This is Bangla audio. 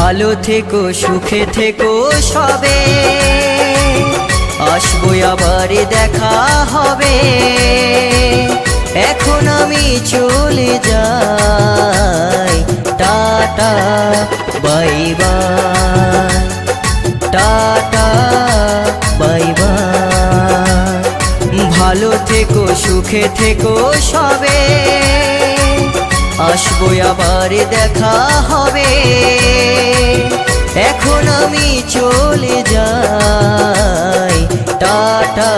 ভালো থেকো সুখে থেকো সবে, আসবো আবার দেখা হবে। এখন আমি চলে যাই, tata bye bye, tata bye bye. ভালো থেকো সুখে থেকো সবে, আসবো আবার দেখা হবে। এখন আমি চলে যাই, টাটা